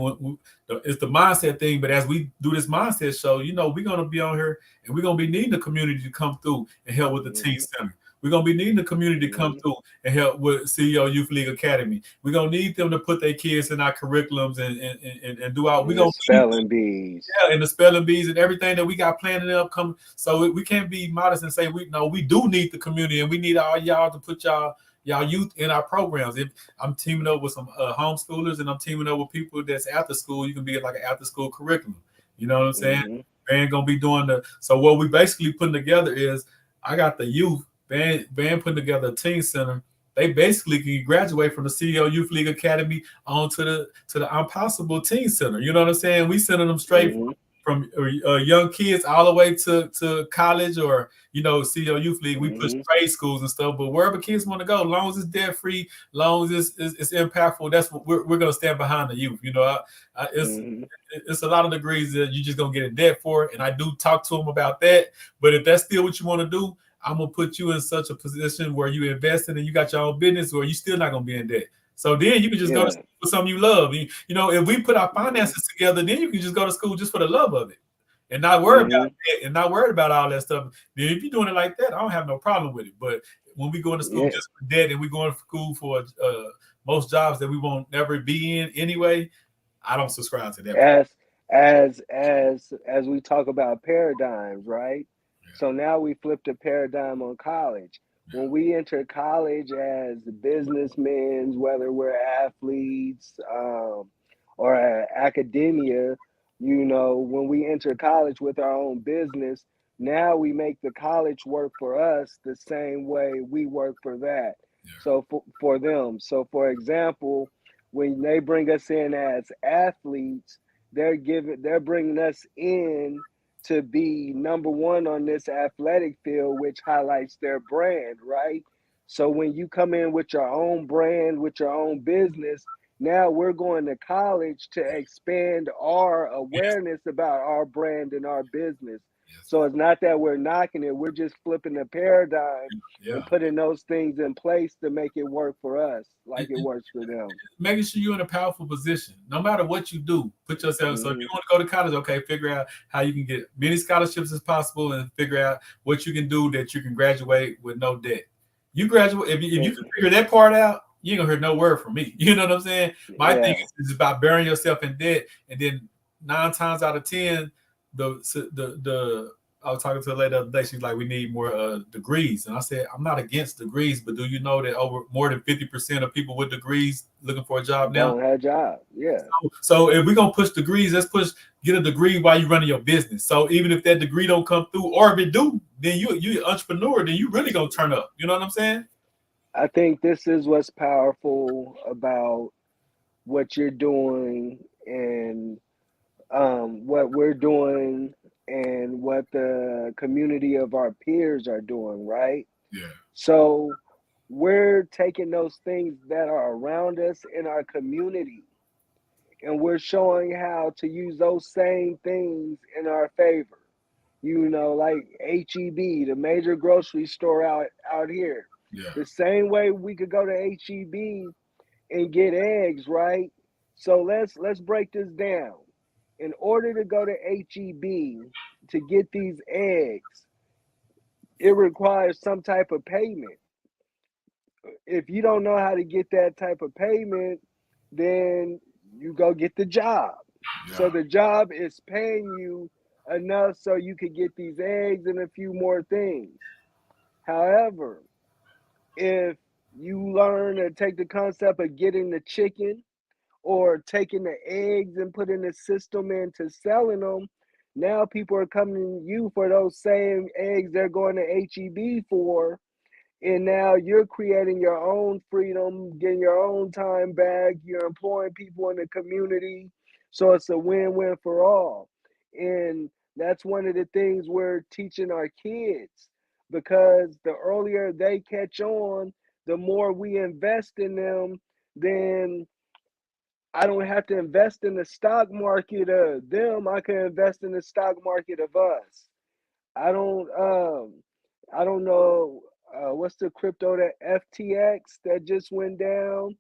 it's the mindset thing, but as we do this mindset show, you know, we're gonna be on here and we're gonna be needing the community to come through and help with the teen Hmm. center. We're gonna be needing the community to come Hmm. through and help with CEO Youth League Academy. We're gonna need them to put their kids in our curriculums and do our. We're And the gonna need them, spelling bees. yeah, and the spelling bees and everything that we got planned in the upcoming. So we can't be modest and say we no, we do need the community and we need all y'all to put y'all youth in our programs. If I'm teaming up with some homeschoolers and I'm teaming up with people that's after school, you can be like an after school curriculum. You know what I'm saying? Hmm. Band gonna be doing the. So what we basically putting together is I got the youth band putting together a teen center. They basically can graduate from the CEO Youth League Academy on to the Impossible Teen Center. You know what I'm saying? We sending them straight Hmm. from young kids all the way to college or you know CEO Youth League. We push Hmm. trade schools and stuff, but wherever kids want to go, long as it's debt free, long as it's impactful, that's what we're gonna stand behind the youth. You know, Hmm. it's a lot of degrees that you just gonna get in debt for, and I do talk to them about that. But if that's still what you want to do, I'm gonna put you in such a position where you investing and you got your own business, where you still not gonna be in debt. So then you can just go to Yeah. school for something you love. You know, if we put our Hmm. finances together, then you can just go to school just for the love of it and not worry about Hmm. it and not worry about all that stuff. Then if you're doing it like that, I don't have no problem with it. But when we go into school Yeah. just for debt and we going to school for most jobs that we won't never be in anyway, I don't subscribe to that. As as we talk about paradigms, right? So now we flip the paradigm on college. When we enter college as businessmen, whether we're athletes or academia, when we enter college with our own business, Now we make the college work for us the same way we work for that. Yeah. So for them. So for example, when they bring us in as athletes, they're bringing us in to be number one on this athletic field, which highlights their brand, right? So when you come in with your own brand, with your own business, now we're going to college to expand our Yes. awareness about our brand and our business. Yes. So it's not that we're knocking it, we're just flipping the paradigm and Yeah. putting those things in place to make it work for us like it And works for them. making sure you're in a powerful position. No matter what you do, put yourself. So if Mm-hmm. you want to go to college, okay, figure out how you can get many scholarships as possible and figure out what you can do that you can graduate with no debt. You graduate if you can figure that part out, you ain't gonna hear no word from me. You know what I'm saying? My thing Yeah, is about burying yourself in debt, and then 9 times out of 10, the I was talking to a lady the other day. She's like, "We need more degrees," and I said, "I'm not against degrees, but do you know that over more than 50% of people with degrees looking for a job now?" don't have job. Yeah, So if we're gonna push degrees, let's push get a degree while you running your business. So even if that degree don't come through, or if it do, then you an entrepreneur, then you really gonna turn up. You know what I'm saying? I think this is what's powerful about what you're doing and what we're doing and what the community of our peers are doing, right? Yeah, So we're taking those things that are around us in our community and we're showing how to use those same things in our favor. You know, like HEB, the major grocery store out here. yeah, The same way we could go to HEB and get eggs, right? So let's break this down. In order to go to HEB to get these eggs, it requires some type of payment. If you don't know how to get that type of payment, then you go get the job. So yeah, the job is paying you enough so you could get these eggs and a few more things. However, if you learn to take the concept of getting the chicken or taking the eggs and putting the system into selling them, now people are coming to you for those same eggs they're going to HEB for, and now you're creating your own freedom, getting your own time back. You're employing people in the community. So it's a win-win for all. And that's one of the things we're teaching our kids because the earlier they catch on, the more we invest in them, then I don't have to invest in the stock market of them. I can invest in the stock market of us. I don't um I don't know what's the crypto that FTX that just went down.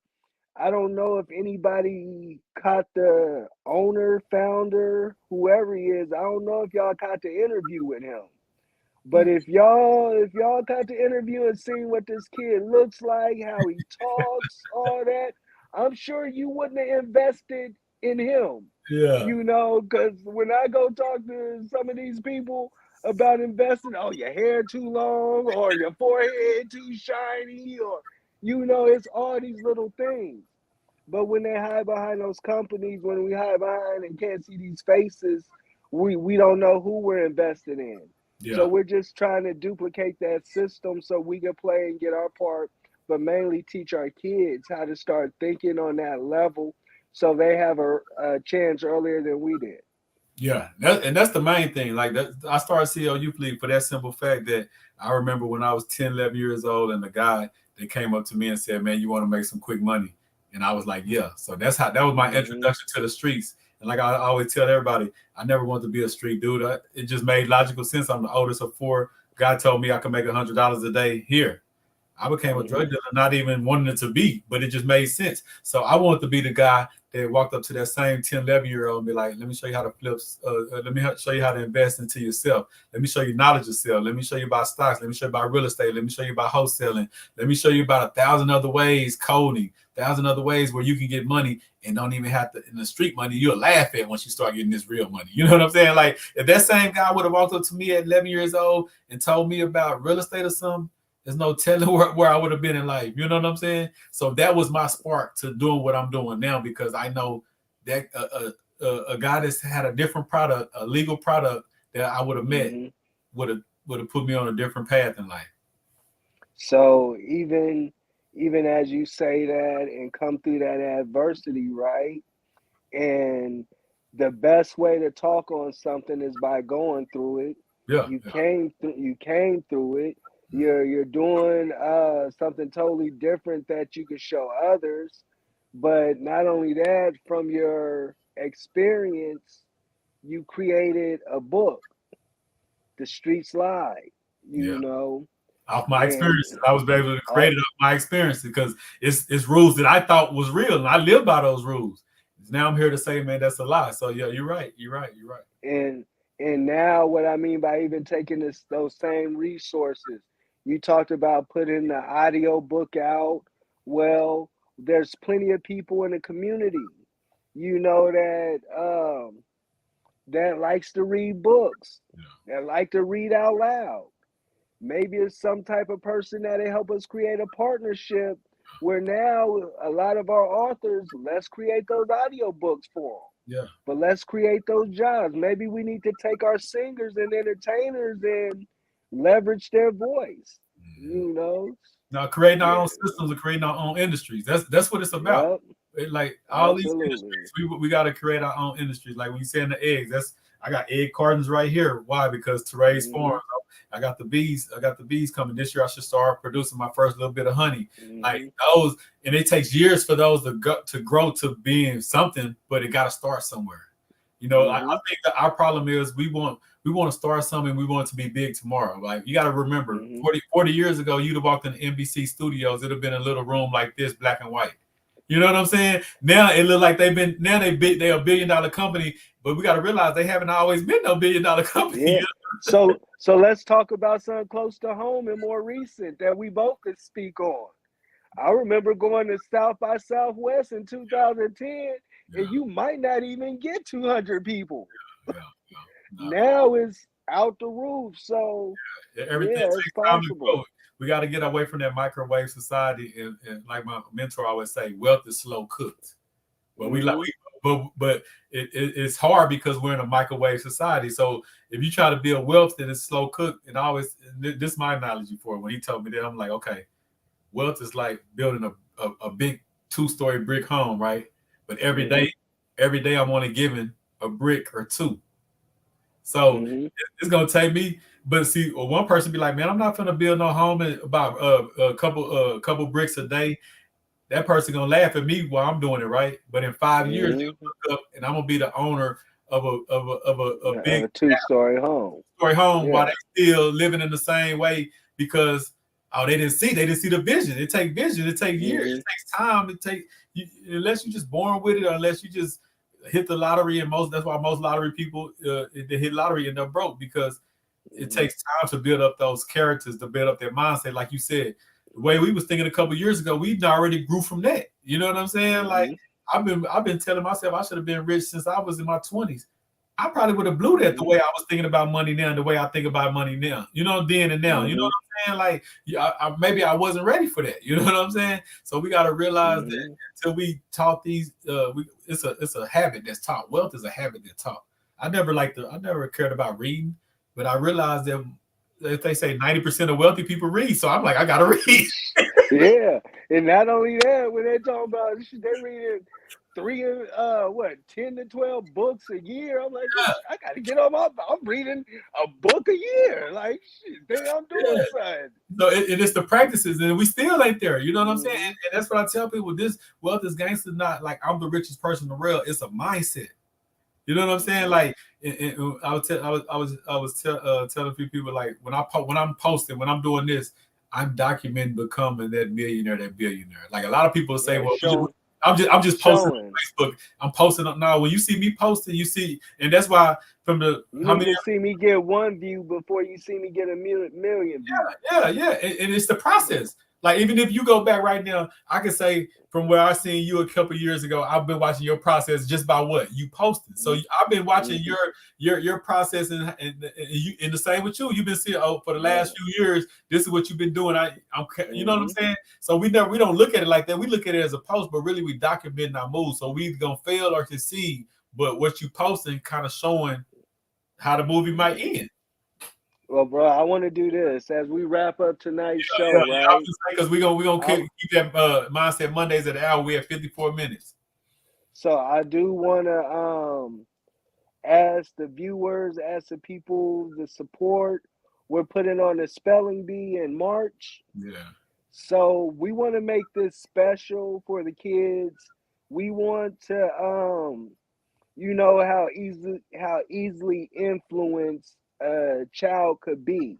I don't know if anybody caught the owner, founder, whoever he is. I don't know if y'all caught the interview with him. But if y'all got to interview and see what this kid looks like, how he talks, all that, I'm sure you wouldn't have invested in him. yeah, You know, because when I go talk to some of these people about investing, oh, your hair too long or your forehead too shiny, or it's all these little things. But when they hide behind those companies, when we hide behind and can't see these faces, we don't know who we're invested in. So yeah. we're just trying to duplicate that system so we can play and get our part, but mainly teach our kids how to start thinking on that level so they have a chance earlier than we did. Yeah, and that's the main thing. Like that, I started CO Youth League for that simple fact that I remember when I was 10, 11 years old, and the guy that came up to me and said, "Man, you want to make some quick money?" And I was like, "Yeah." So that was my Mm-hmm. introduction to the streets. And like I always tell everybody, I never wanted to be a street dude. It just made logical sense. I'm the oldest of four. God told me I could make $100 a day here. I became a drug Mm-hmm. dealer, not even wanting it to be, but it just made sense. So I wanted to be the guy that walked up to that same 10, 11-year-old and be like, let me show you how to flip, let me show you how to invest into yourself. Let me show you knowledge yourself. Let me show you about stocks. Let me show you about real estate. Let me show you about wholesaling. Let me show you about 1,000 other ways, coding, 1,000 other ways where you can get money and don't even have to, in the street money, you'll laugh at once you start getting this real money. You know what I'm saying? Like if that same guy would have walked up to me at 11 years old and told me about real estate or something, there's no telling where I would have been in life. You know what I'm saying? So that was my spark to doing what I'm doing now because I know that a guy that's had a different product, a legal product that I would have met, Mm-hmm. have put me on a different path in life. So even as you say that and come through that adversity, right? And the best way to talk on something is by going through it. Yeah, yeah, You came through it. You're doing something totally different that you can show others. But not only that, from your experience, you created a book, The Streets Lie, yeah. you know, Off my and experiences, I was able to create all it off my experiences because it's rules that I thought was real, and I live by those rules. Now I'm here to say, man, that's a lie. So yeah, you're right. You're right. You're right. and and now what I mean by even taking those same resources, you talked about putting the audio book out. Well, there's plenty of people in the community, that that likes to read books, that like to read out loud. Maybe it's some type of person that'll help us create a partnership where now a lot of our authors, let's create those audio books for them. Yeah. But let's create those jobs. Maybe we need to take our singers and entertainers and leverage their voice. You know? Now creating our own Yeah. systems and creating our own industries. That's what it's about. Yep. Like all these Absolutely. industries, we got to create our own industries. Like when you saying the eggs, I got egg cartons right here. Why? Because Therese Mm-hmm. Farms. I got the bees. I got the bees coming this year. I should start producing my first little bit of honey. Like Mm-hmm. those, and it takes years for those to grow to being something, but it got to start somewhere. I Mm-hmm. think that our problem is we want to start something. We want it to be big tomorrow. Like you got to remember, Mm-hmm. 40 years ago, you'd have walked in the NBC studios. It'd have been a little room like this, black and white. You know what I'm saying? Now it look like they're a $1 billion company, but we got to realize they haven't always been no $1 billion company. Yeah. So let's talk about something close to home and more recent that we both could speak on. I remember going to South by Southwest in 2010, Yeah, and you might not even get 200 people. yeah, yeah. Now it's out the roof. So Everything yeah, it's takes time to possible. grow. We got to get away from that microwave society, and like my mentor always say, wealth is slow cooked. But we like, Mm-hmm. but it's hard because we're in a microwave society. So if you try to build wealth that is slow cooked, and always this is my analogy for it. When he told me that, I'm like, okay, wealth is like building a big 2-story brick home, right? But Mm-hmm. every day I'm only given a brick or two. So Mm-hmm. it's gonna take me. But see, one person be like, "Man, I'm not gonna build no home in about a couple bricks a day." That person gonna laugh at me while I'm doing it, right? But in 5 years, Mm-hmm. they'll look up and I'm gonna be the owner of a Of big a two-story home. story home while Yeah. they still living in the same way because they didn't see the vision. It takes vision. It takes years. Mm-hmm. It takes time. Unless you're just born with it, or unless you just hit the lottery. And that's why most lottery people they hit lottery end up broke because it Mm-hmm. takes time to build up those characters, to build up their mindset. Like you said, the way we was thinking a couple years ago, we already grew from that. You know what I'm saying? Like Mm-hmm. I've been telling myself I should have been rich since I was in my 20s. I probably would have blew that the Mm-hmm. way I was thinking about money now and the way I think about money now. Then and now. You know Mm-hmm. what I'm saying? Like, yeah, maybe I wasn't ready for that. You know what I'm saying? So we got to realize that Mm-hmm. until we taught these, it's a habit that's taught. Wealth is a habit that's taught. I never cared about reading, but I realized that if they say 90% of wealthy people read, so I'm like, I gotta read. Yeah, and not only that, when they talking about they reading three, 10 to 12 books a year. I'm like, Yeah, I got to get on my. I'm reading a book a year. Like, shit, think I'm doing yeah. something. So it's the practices, and we still ain't there. You know what I'm saying? Mm-hmm. And that's what I tell people. This wealth is gangster, not like I'm the richest person in the world. It's a mindset. You know what I'm saying? Mm-hmm. Like, I was telling a few people like when I'm posting, when I'm doing this, I'm documenting becoming that millionaire, that billionaire. Like a lot of people say, Yeah, well, I'm just posting showing. on Facebook. I'm posting up now. When you see me posting, you see, and that's why from the You how need many. to see me get one view before you see me get a million views. Yeah. And it's the process. Like even if you go back right now, I can say from where I seen you a couple years ago, I've been watching your process just by what you posted. So I've been watching Mm-hmm. your process, and the same with you. You've been seeing for the Yeah. last few years. This is what you've been doing. You know what I'm Mm-hmm. saying. So we don't look at it like that. We look at it as a post, but really we document our moves. So we either gonna fail or succeed. But what you posting kind of showing how the movie might end. Well, bro, I want to do this as we wrap up tonight's show, Yeah. I right? was just saying because we gonna keep that mindset Mondays at the hour. We have 54 minutes. So I do want to ask the viewers, ask the people, the support. We're putting on a spelling bee in March. Yeah. So we want to make this special for the kids. We want to you know how easily influenced a child could be.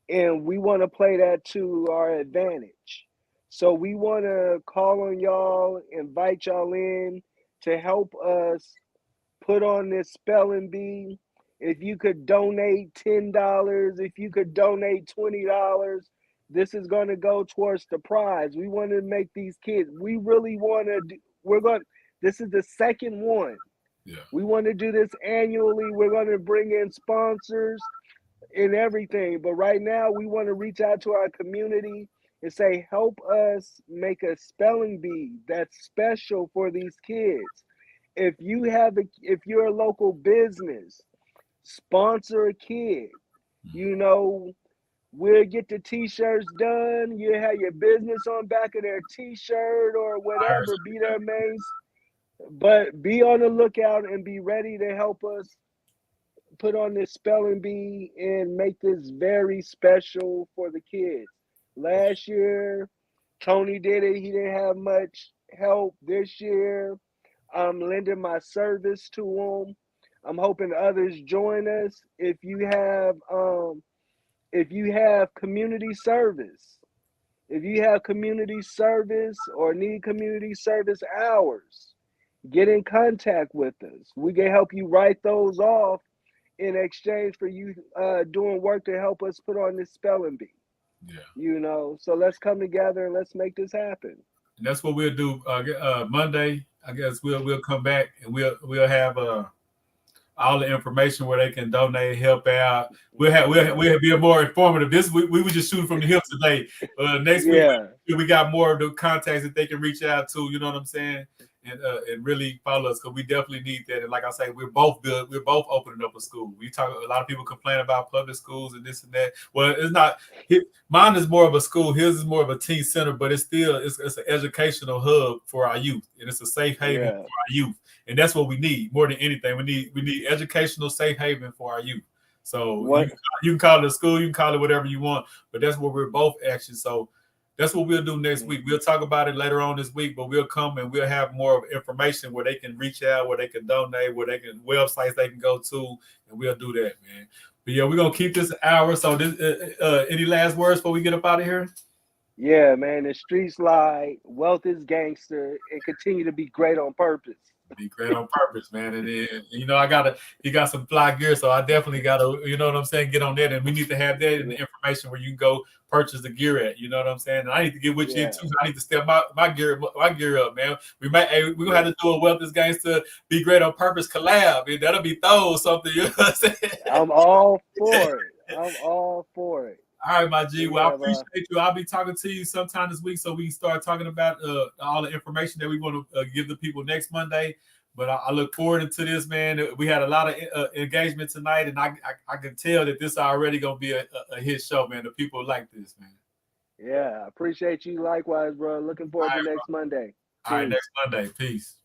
And we want to play that to our advantage. So we want to call on y'all, invite y'all in to help us put on this spelling bee. If you could donate $10, if you could donate $20, this is going to go towards the prize. We want to make these kids. We really want to. We're going. This is the second one. Yeah. We want to do this annually. We're going to bring in sponsors and everything. But right now, we want to reach out to our community and say, help us make a spelling bee that's special for these kids. If you're a local business, sponsor a kid. You know, we'll get the t-shirts done. You have your business on back of their t-shirt or whatever. Be their main, but be on the lookout and be ready to help us put on this spelling bee and make this very special for the kids. Last year, Tony did it. He didn't have much help. This year, I'm lending my service to them. I'm hoping others join us. If you have community service, if you have community service or need community service hours, get in contact with us. We can help you write those off in exchange for you doing work to help us put on this spelling bee. Yeah. You know, so let's come together and let's make this happen. And that's what we'll do Monday. I guess we'll come back and we'll have all the information where they can donate, help out. We'll be more informative. This we were just shooting from the hip today. Next week we got more of the contacts that they can reach out to. You know what I'm saying? And really follow us because we definitely need that. And like I say, we're both good. We're both opening up a school. We talk. A lot of people complain about public schools and this and that. Well, it's not. Mine is more of a school. His is more of a teen center, but it's an educational hub for our youth, and it's a safe haven for our youth. And that's what we need more than anything. We need educational safe haven for our youth. So you can call it a school, you can call it whatever you want, but that's what we're both actually. So that's what we'll do next week. We'll talk about it later on this week, but we'll come and we'll have more information where they can reach out, where they can donate, where they can websites they can go to, and we'll do that, man. But yeah, we're gonna keep this hour. So this any last words before we get up out of here? Yeah, man. The streets lie, wealth is gangster, and continue to be great on purpose. Be great on purpose, man. And you know, he got some fly gear, so I definitely gotta, you know what I'm saying, get on that. And we need to have that in the information where you can go purchase the gear at. You know what I'm saying? And I need to get with you too. I need to step my gear up, man. We're gonna have to do a Wealth is Gangsta Be Great on Purpose collab. And that'll be throw something, you know what I'm saying? I'm all for it. All right, my G. Well, I appreciate you. I'll be talking to you sometime this week so we can start talking about all the information that we want to give the people next Monday. But I look forward to this, man. We had a lot of engagement tonight, and I can tell that this is already going to be a hit show, man. The people like this, man. Yeah, I appreciate you likewise, bro. Looking forward to next Monday. All right, next Monday. Peace.